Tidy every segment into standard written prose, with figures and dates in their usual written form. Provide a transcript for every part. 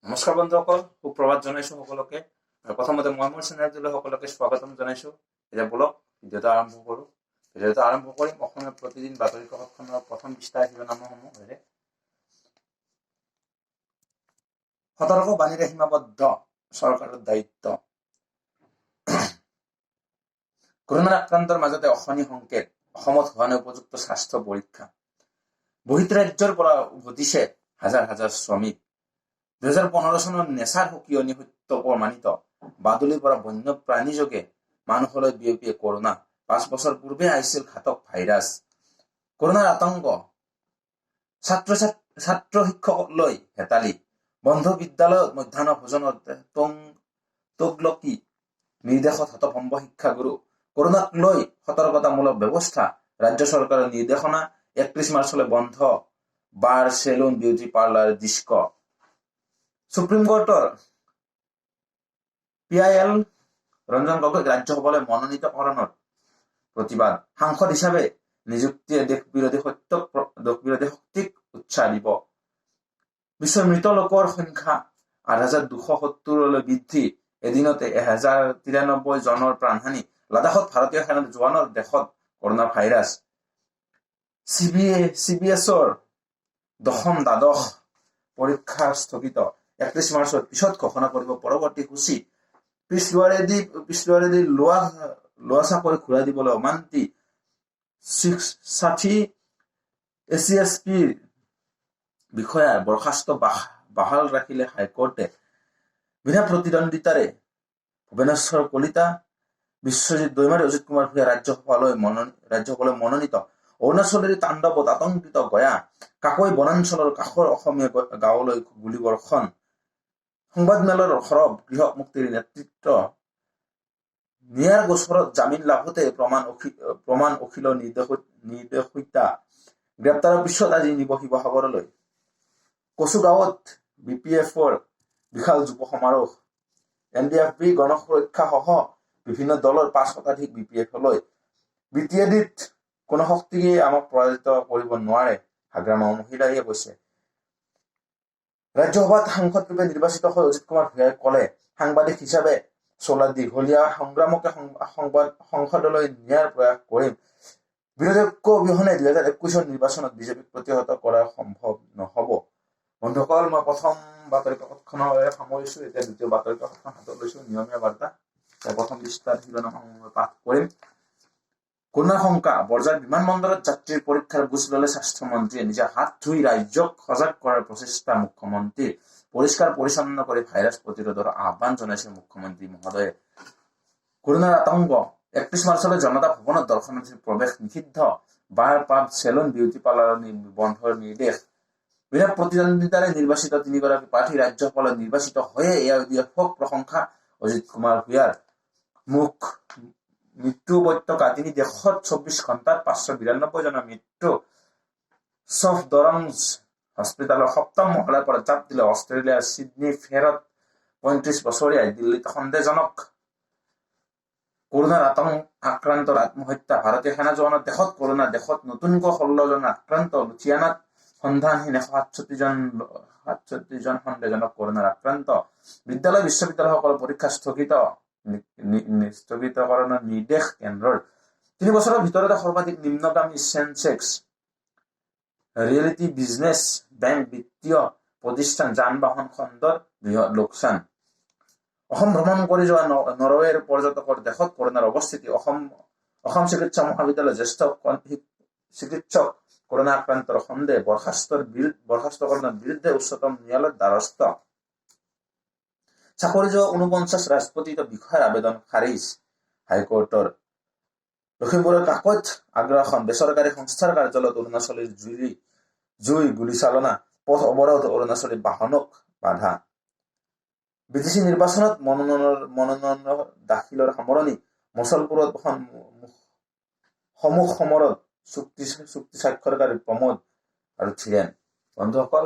নমস্কাৰ বন্ধুসকল, সুপ্ৰভাত জনাইছো সকলোকে। প্ৰথমতে মই মোৰ চেনেলটোলৈ সকলোকে স্বাগতম জনাইছো। এতিয়া বলক ভিডিঅ'টো আৰম্ভ কৰো। ভিডিঅ'টো আৰম্ভ কৰিম অসমীয়া প্ৰতিদিন বাতৰি কাকতখনৰ প্ৰথম পৃষ্ঠাৰ শিৰোনামসমূহেৰে। সতৰ্ক বাণীৰে সীমাবদ্ধ চৰকাৰৰ দায়িত্ব। কৰোনাৰ আক্ৰান্তৰ মাজতে অশনি সংকেত, অসমত হোৱা নাই উপযুক্ত স্বাস্থ্য পৰীক্ষা। বহিঃৰাজ্যৰ পৰা উভতিছে হাজাৰ হাজাৰ শ্ৰমিক। 2015 চনৰ নেচাৰ সকিয়নি সত্য প্ৰমাণিত। বাদুলিৰ পৰা বন্য প্ৰাণীযোগে মানুহলৈ বিয়পিয়ে কৰোনা। 5 বছৰ পূৰ্বে আহিছিল ঘাতক ভাইৰাছ। কৰোনাৰ আতংক, ছাত্ৰ শিক্ষকলৈ হেতালি। বন্ধ বিদ্যালয়ত মধ্যাহ্ন ভোজনত তগলকি নিৰ্দেশত হতভম্ব শিক্ষাগুৰু। কৰোনাক লৈ সতৰ্কতামূলক ব্যৱস্থা। ৰাজ্য চৰকাৰৰ নিৰ্দেশনা। 31 মাৰ্চলৈ বন্ধ bar, salon, beauty parlour, disc. Supreme কোৰ্টৰ PIL ৰঞ্জন গগৈক ৰাজ্যসভালৈ মনোনীতকৰণৰ প্ৰতিবাদ। সাংসদ হিচাপে নিযুক্তিয়ে দেশ বিৰোধী শক্তিক উৎসাহ দিব। বিশ্বৰ মৃত লোকৰ সংখ্যা 8,270লৈ বৃদ্ধি। এদিনতে 1,093 জনৰ প্ৰাণহানি। লাডাখত ভাৰতীয় সেনাৰ জোৱানৰ দেশত কৰোনা ভাইৰাছ। CBSৰ দশম দ্বাদশ পৰীক্ষা স্থগিত। 31 মাৰ্চৰ পিছত ঘোষণা কৰিব পৰৱৰ্তী সূচী। পিছুৱাৰেদি লোৱা চাকৰি ঘূৰাই দিবলৈ অমান্তি। 60 ACSP বিষয়াৰ বৰ্খাস্ত বাহাল ৰাখিলে হাইকোৰ্টে। বিনা প্ৰতিদ্বন্দ্বিতাৰে ভুৱনেশ্বৰ কলিতা, বিশ্বজিৎ দৈমাৰী, অজিত কুমাৰ ভূঞা ৰাজ্যসভালৈ মনোনীত। অৰুণাচলেৰ তাণ্ডৱত আতংকিত গয়া। কাকৈ বনাঞ্চলৰ কাষৰ অসমীয়া গাঁৱলৈ গুলীবৰ্ষণ। সংবাদমেলৰ সৰব গৃহ মুক্তিৰ নেতৃত্ব। নিয়াৰ গোচৰত জামিন লাভতে প্ৰমাণ অখিল নিৰ্দোষিতা। গ্ৰেপ্তাৰৰ পিছত আজি নিব শিৱসাগৰলৈ। কচুগাঁৱত BPFৰ বিশাল যুৱ সমাৰোহ। NDFB, গণসুৰক্ষা সহ বিভিন্ন দলৰ 5 শতাধিক BPFলৈ। BTADত কোনো শক্তিয়ে আমাক পৰাজিত কৰিব নোৱাৰে, হাগ্ৰামা মহিলাইয়ে কৈছে। ৰাজ্যসভাত সাংসদৰূপে নিৰ্বাচিত হৈ অজিত কুমাৰ ভূঞাই ক'লে, সাংবাদিক হিচাপে চলা দীঘলীয়া সংগ্ৰামকে সংসদলৈ নিয়াৰ প্ৰয়াস কৰিম। বিৰোধী ঐক্য অবিহনে 2021 নিৰ্বাচনত বিজেপিক প্ৰতিহত কৰা সম্ভৱ নহ'ব। বন্ধুসকল, মই প্ৰথম বাতৰি কাকতখনৰ সামৰিছো। এতিয়া দ্বিতীয় বাতৰি কাকতখন হাতত লৈছো, নিয়মীয়া বাৰ্তা। প্ৰথম পৃষ্ঠাৰ শিৰোনামসমূহ পাঠ কৰিম। কৰোনাৰ শংকা, বৰঝাৰ বিমানবন্দৰত যাত্ৰীৰ পৰীক্ষাৰ বুজ ল'লে স্বাস্থ্যমন্ত্ৰীয়ে। নিজে হাত ধুই ৰাজ্যক সজাগ কৰাৰ প্ৰচেষ্টা মুখ্যমন্ত্ৰীৰ। পৰিষ্কাৰ পৰিচ্ছন্ন কৰি ভাইৰাছ প্ৰতিৰোধৰ আহ্বান জনাইছে মুখ্যমন্ত্ৰী মহোদয়ে। কৰোনাৰ আতংক, 31 মাৰ্চলৈ জনতা ভৱনত দৰ্শনাৰ্থীৰ প্ৰৱেশ নিষিদ্ধ। বাৰ, পাব, চেলুন, বিউটি পাৰ্লাৰৰ বন্ধৰ নিৰ্দেশ। বিনা প্ৰতিদ্বন্দ্বিতাৰে নিৰ্বাচিত 3গৰাকী প্ৰাৰ্থী ৰাজ্যসভালৈ নিৰ্বাচিত হয়ে এয়া ব্যাপক প্ৰশংসা অজিত কুমাৰ ভূঞাৰ। মৃত্যু উপত্যকা, 3 দেশত 24 ঘণ্টাত 592 জনৰ মৃত্যু। চফ দৰংজ হস্পিটালৰ 7ম মহলাৰ পৰা জাপ দিলে অষ্ট্ৰেলিয়াৰ ছিডনী ফেৰত 35 বছৰীয়া। দিল্লীত সন্দেহজনক কৰোনাৰ আক্ৰান্তৰ আত্মহত্যা। ভাৰতীয় সেনা জোৱানৰ দেশত কৰোনা। দেশত নতুনকৈ 16 জন আক্ৰান্ত। লুধিয়ানাত সন্ধানহীন 167 জন সন্দেহজনক কৰোনাৰ আক্ৰান্ত। বিদ্যালয় বিশ্ববিদ্যালয়সকলৰ পৰীক্ষা স্থগিতকৰণৰ নিৰ্দেশ কেন্দ্ৰৰ। 3 বছৰৰ ভিতৰতে সৰ্বাধিক নিম্নগামী চেনচেক্স। ৰিয়েলিটি বিজনেছ বেংক, বিত্তীয় প্ৰতিষ্ঠান, যান-বাহন খণ্ডৰ বৃহৎ লোকচান। অসম ভ্ৰমণ কৰি যোৱা নৰৱেৰ পৰ্যটকৰ দেশত কৰোনাৰ অৱস্থিতি। অসম চিকিৎসা মহাবিদ্যালয়ৰ জ্যেষ্ঠ চিকিৎসক কৰোনা আক্ৰান্তৰ সন্দেহ। বৰ্খাস্তকৰণৰ বিৰুদ্ধে উচ্চতম ন্যায়ালয়ত দ্বাৰস্থ। চাকৰি যোৱা 49 ৰাজপত্ৰিত বিষয়াৰ আবেদন খাৰিজ হাইকোৰ্টৰ। লখিমপুৰৰ কাকৈত আগ্ৰাসন, বেচৰকাৰী সংস্থাৰ কাৰ্যালয়ত অৰুণাচলীৰ জুই, গুলীচালনা। পথ অৱৰোধ, অৰুণাচলী বাহনক বাধা। বিটিচি নিৰ্বাচনত মনোনয়ন দাখিলৰ সামৰণি। মচলপুৰত সমূহ সমৰত চুক্তি স্বাক্ষৰকাৰী প্ৰমোদ আৰু ধীৰেন। বন্ধুসকল,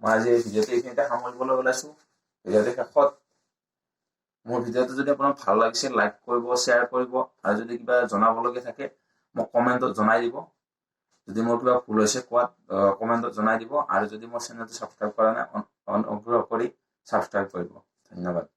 মই আজি এই ভিডিঅ'টো এইখিনিতে সামৰিবলৈ ওলাইছো। ভিডিঅ'টো শেষত মোৰ ভিডিঅ'টো যদি আপোনাৰ ভাল লাগিছে লাইক কৰিব, শ্বেয়াৰ কৰিব, আৰু যদি কিবা জনাবলগীয়া থাকে মোক কমেণ্টত জনাই দিব। যদি মোৰ কিবা ভুল হৈছে কোৱাত কমেণ্টত জনাই দিব। আৰু যদি মোৰ চেনেলটো ছাবস্ক্ৰাইব কৰা নাই অনুগ্ৰহ কৰি ছাবস্ক্ৰাইব কৰিব। ধন্যবাদ।